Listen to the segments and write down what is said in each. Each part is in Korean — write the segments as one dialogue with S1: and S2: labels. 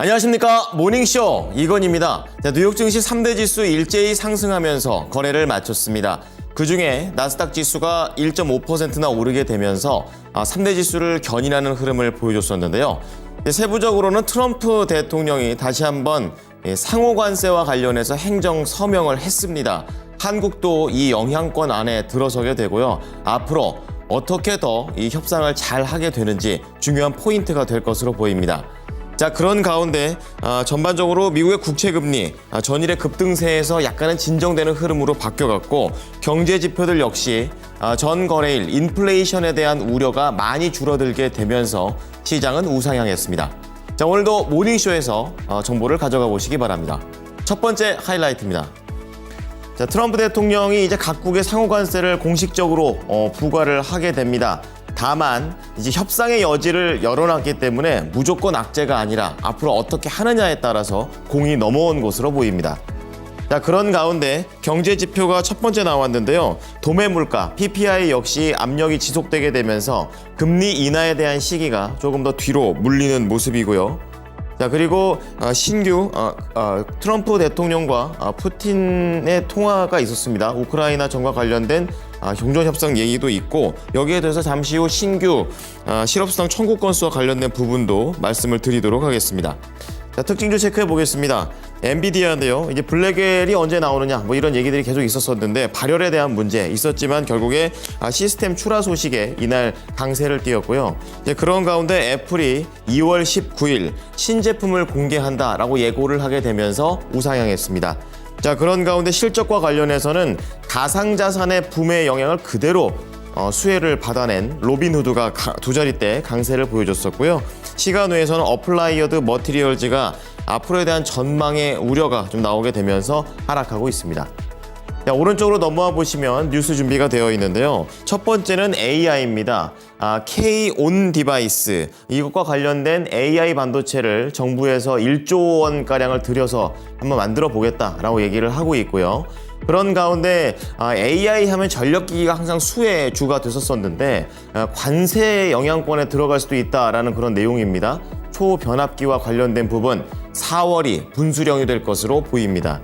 S1: 안녕하십니까, 모닝쇼 이건입니다. 뉴욕 증시 3대 지수 일제히 상승하면서 거래를 마쳤습니다. 그중에 나스닥 지수가 1.5%나 오르게 되면서 3대 지수를 견인하는 흐름을 보여줬었는데요. 세부적으로는 트럼프 대통령이 다시 한번 상호 관세와 관련해서 행정 서명을 했습니다. 한국도 이 영향권 안에 들어서게 되고요. 앞으로 어떻게 더 이 협상을 잘 하게 되는지 중요한 포인트가 될 것으로 보입니다. 자, 그런 가운데 전반적으로 미국의 국채금리 전일의 급등세에서 약간은 진정되는 흐름으로 바뀌어갔고, 경제 지표들 역시 전 거래일 인플레이션에 대한 우려가 많이 줄어들게 되면서 시장은 우상향했습니다. 자, 오늘도 모닝쇼에서 정보를 가져가 보시기 바랍니다. 첫 번째 하이라이트입니다. 자, 트럼프 대통령이 이제 각국의 상호관세를 공식적으로 부과를 하게 됩니다. 다만 이제 협상의 여지를 열어놨기 때문에 무조건 악재가 아니라 앞으로 어떻게 하느냐에 따라서 공이 넘어온 것으로 보입니다. 자, 그런 가운데 경제 지표가 첫 번째 나왔는데요. 도매 물가 PPI 역시 압력이 지속되게 되면서 금리 인하에 대한 시기가 조금 더 뒤로 물리는 모습이고요. 자, 그리고 신규 트럼프 대통령과 푸틴의 통화가 있었습니다. 우크라이나 전과 관련된 종전협상 얘기도 있고, 여기에 대해서 잠시 후 신규 실업수당 청구 건수와 관련된 부분도 말씀을 드리도록 하겠습니다. 자, 특징주 체크해 보겠습니다. 엔비디아인데요. 이제 블랙웰이 언제 나오느냐 뭐 이런 얘기들이 계속 있었었는데 발열에 대한 문제 있었지만 결국에 시스템 출하 소식에 이날 강세를 띄었고요. 이제 그런 가운데 애플이 2월 19일 신제품을 공개한다라고 예고를 하게 되면서 우상향했습니다. 자, 그런 가운데 실적과 관련해서는 가상자산의 붐의 영향을 그대로 수혜를 받아낸 로빈후드가 두 자릿대 강세를 보여줬었고요. 시간외에서는 어플라이어드 머티리얼즈가 앞으로에 대한 전망의 우려가 좀 나오게 되면서 하락하고 있습니다. 자, 오른쪽으로 넘어와 보시면 뉴스 준비가 되어 있는데요. 첫 번째는 AI입니다. K-ON 디바이스, 이것과 관련된 AI 반도체를 정부에서 1조 원가량을 들여서 한번 만들어 보겠다라고 얘기를 하고 있고요. 그런 가운데 AI 하면 전력기기가 항상 수혜의 주가 됐었었는데 관세 영향권에 들어갈 수도 있다라는 그런 내용입니다. 초변압기와 관련된 부분 4월이 분수령이 될 것으로 보입니다.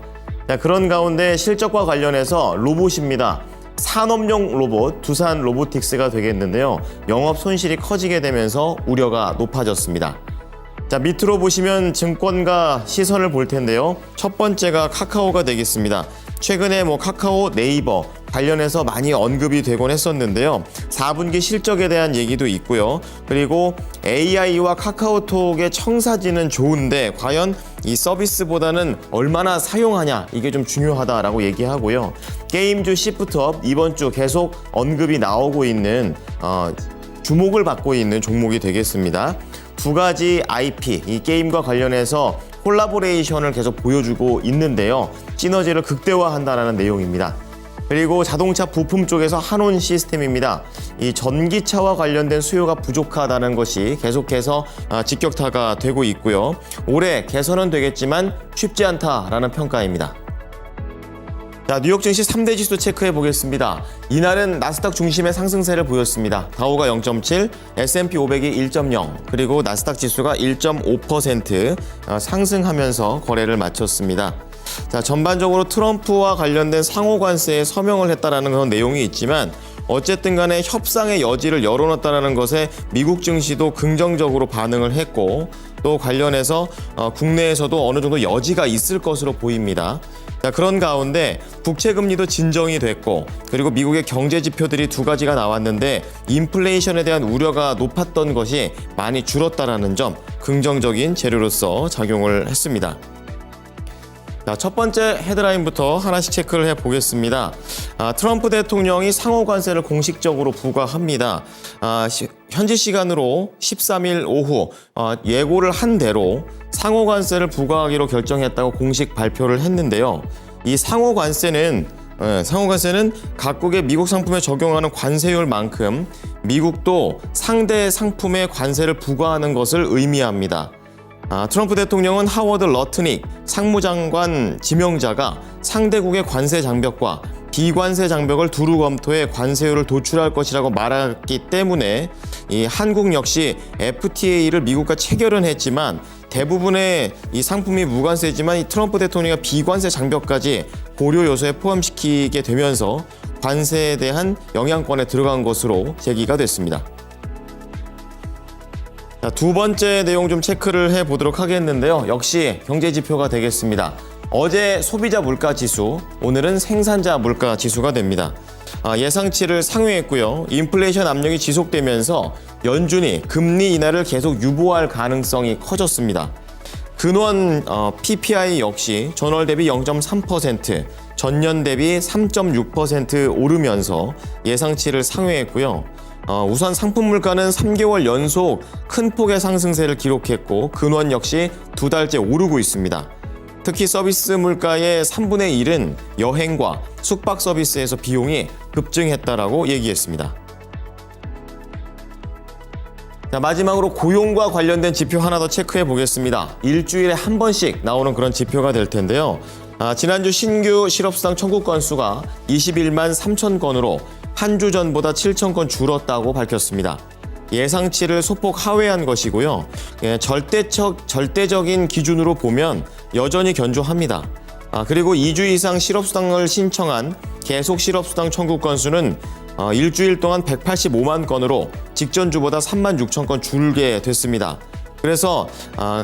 S1: 자, 그런 가운데 실적과 관련해서 로봇입니다. 산업용 로봇 두산 로보틱스가 되겠는데요. 영업 손실이 커지게 되면서 우려가 높아졌습니다. 자, 밑으로 보시면 증권가 시선을 볼 텐데요. 첫 번째가 카카오가 되겠습니다. 최근에 카카오, 네이버 관련해서 많이 언급이 되곤 했었는데요. 4분기 실적에 대한 얘기도 있고요. 그리고 AI와 카카오톡의 청사진은 좋은데 과연 이 서비스보다는 얼마나 사용하냐, 이게 좀 중요하다라고 얘기하고요. 게임주 시프트업 이번 주 계속 언급이 나오고 있는 주목을 받고 있는 종목이 되겠습니다. 두 가지 IP, 이 게임과 관련해서 콜라보레이션을 계속 보여주고 있는데요. 시너지를 극대화한다는 내용입니다. 그리고 자동차 부품 쪽에서 한온 시스템입니다. 이 전기차와 관련된 수요가 부족하다는 것이 계속해서 직격타가 되고 있고요. 올해 개선은 되겠지만 쉽지 않다라는 평가입니다. 자, 뉴욕 증시 3대 지수 체크해 보겠습니다. 이날은 나스닥 중심의 상승세를 보였습니다. 다우가 0.7, S&P 500이 1.0, 그리고 나스닥 지수가 1.5% 상승하면서 거래를 마쳤습니다. 자, 전반적으로 트럼프와 관련된 상호관세에 서명을 했다라는 그런 내용이 있지만 어쨌든 간에 협상의 여지를 열어놨다는 것에 미국 증시도 긍정적으로 반응을 했고, 또 관련해서 국내에서도 어느 정도 여지가 있을 것으로 보입니다. 자, 그런 가운데 국채금리도 진정이 됐고, 그리고 미국의 경제 지표들이 두 가지가 나왔는데 인플레이션에 대한 우려가 높았던 것이 많이 줄었다라는 점, 긍정적인 재료로서 작용을 했습니다. 자, 첫 번째 헤드라인부터 하나씩 체크를 해보겠습니다. 트럼프 대통령이 상호관세를 공식적으로 부과합니다. 현지 시간으로 13일 오후 예고를 한 대로 상호관세를 부과하기로 결정했다고 공식 발표를 했는데요. 이 상호관세는 각국의 미국 상품에 적용하는 관세율만큼 미국도 상대 상품에 관세를 부과하는 것을 의미합니다. 트럼프 대통령은 하워드 러트닉 상무장관 지명자가 상대국의 관세 장벽과 비관세 장벽을 두루 검토해 관세율을 도출할 것이라고 말했기 때문에 이 한국 역시 FTA를 미국과 체결은 했지만 대부분의 이 상품이 무관세지만 이 트럼프 대통령이 비관세 장벽까지 고려 요소에 포함시키게 되면서 관세에 대한 영향권에 들어간 것으로 제기가 됐습니다. 자, 두 번째 내용 좀 체크를 해보도록 하겠는데요. 역시 경제지표가 되겠습니다. 어제 소비자 물가지수, 오늘은 생산자 물가지수가 됩니다. 예상치를 상회했고요. 인플레이션 압력이 지속되면서 연준이 금리 인하를 계속 유보할 가능성이 커졌습니다. 근원 PPI 역시 전월 대비 0.3%, 전년 대비 3.6% 오르면서 예상치를 상회했고요. 우선 상품 물가는 3개월 연속 큰 폭의 상승세를 기록했고 근원 역시 2달째 오르고 있습니다. 특히 서비스 물가의 3분의 1은 여행과 숙박 서비스에서 비용이 급증했다라고 얘기했습니다. 자, 마지막으로 고용과 관련된 지표 하나 더 체크해 보겠습니다. 일주일에 한 번씩 나오는 그런 지표가 될 텐데요. 지난주 신규 실업수당 청구 건수가 21만 3천 건으로 한 주 전보다 7천 건 줄었다고 밝혔습니다. 예상치를 소폭 하회한 것이고요. 절대적인 기준으로 보면 여전히 견조합니다. 그리고 2주 이상 실업수당을 신청한 계속 실업수당 청구 건수는 일주일 동안 185만 건으로 직전 주보다 3만 6천 건 줄게 됐습니다. 그래서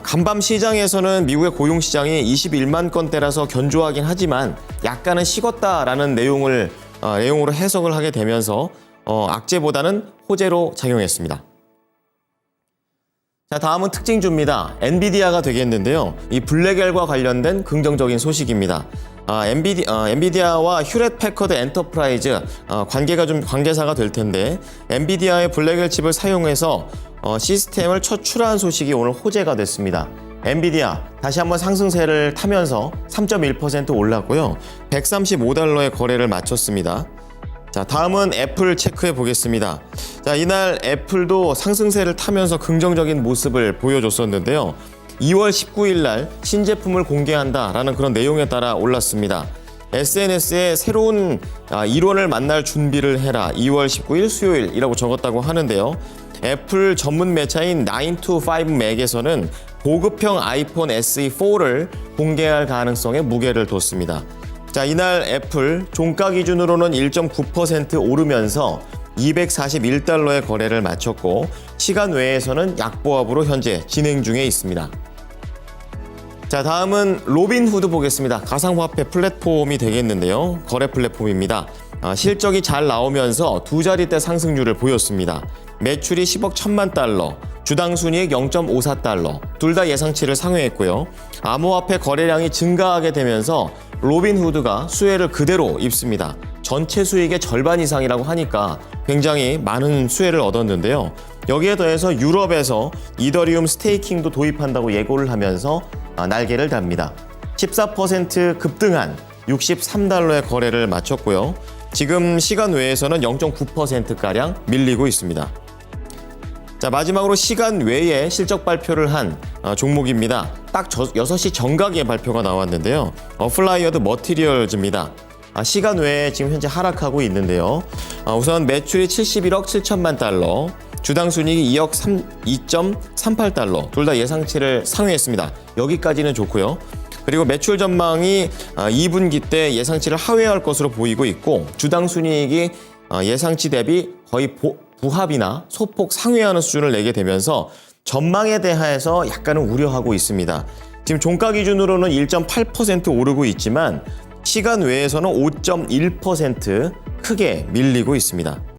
S1: 간밤 시장에서는 미국의 고용 시장이 21만 건대라서 견조하긴 하지만 약간은 식었다라는 내용으로 해석을 하게 되면서 악재보다는 호재로 작용했습니다. 자, 다음은 특징주입니다. 엔비디아가 되겠는데요. 이 블랙엘과 관련된 긍정적인 소식입니다. 엔비디아와 휴렛 패커드 엔터프라이즈 관계사가 될 텐데 엔비디아의 블랙엘 칩을 사용해서 시스템을 첫 출하한 소식이 오늘 호재가 됐습니다. 엔비디아 다시 한번 상승세를 타면서 3.1% 올랐고요. 135달러의 거래를 마쳤습니다. 자, 다음은 애플 체크해 보겠습니다. 자, 이날 애플도 상승세를 타면서 긍정적인 모습을 보여줬었는데요. 2월 19일 날 신제품을 공개한다라는 그런 내용에 따라 올랐습니다. SNS에 새로운 일원을 만날 준비를 해라. 2월 19일 수요일이라고 적었다고 하는데요. 애플 전문 매체인 9to5 맥에서는 보급형 아이폰 SE4를 공개할 가능성에 무게를 뒀습니다. 자, 이날 애플 종가 기준으로는 1.9% 오르면서 241달러의 거래를 마쳤고 시간 외에서는 약보합으로 현재 진행 중에 있습니다. 자, 다음은 로빈후드 보겠습니다. 가상화폐 플랫폼이 되겠는데요. 거래 플랫폼입니다. 실적이 잘 나오면서 두 자릿대 상승률을 보였습니다. 매출이 10억 1천만 달러, 주당 순이익 0.54달러, 둘 다 예상치를 상회했고요. 암호화폐 거래량이 증가하게 되면서 로빈후드가 수혜를 그대로 입습니다. 전체 수익의 절반 이상이라고 하니까 굉장히 많은 수혜를 얻었는데요. 여기에 더해서 유럽에서 이더리움 스테이킹도 도입한다고 예고를 하면서 날개를 답니다. 14% 급등한 63달러의 거래를 마쳤고요. 지금 시간 외에서는 0.9%가량 밀리고 있습니다. 자, 마지막으로 시간 외에 실적 발표를 한 종목입니다. 딱 6시 정각에 발표가 나왔는데요. 어플라이어드 머티리얼즈입니다. 시간 외에 지금 현재 하락하고 있는데요. 우선 매출이 71억 7천만 달러, 주당 순이익이 2.38달러, 둘 다 예상치를 상회했습니다. 여기까지는 좋고요. 그리고 매출 전망이 2분기 때 예상치를 하회할 것으로 보이고 있고 주당 순이익이 예상치 대비 거의 부합이나 소폭 상회하는 수준을 내게 되면서 전망에 대해서 약간은 우려하고 있습니다. 지금 종가 기준으로는 1.8% 오르고 있지만 시간 외에서는 5.1% 크게 밀리고 있습니다.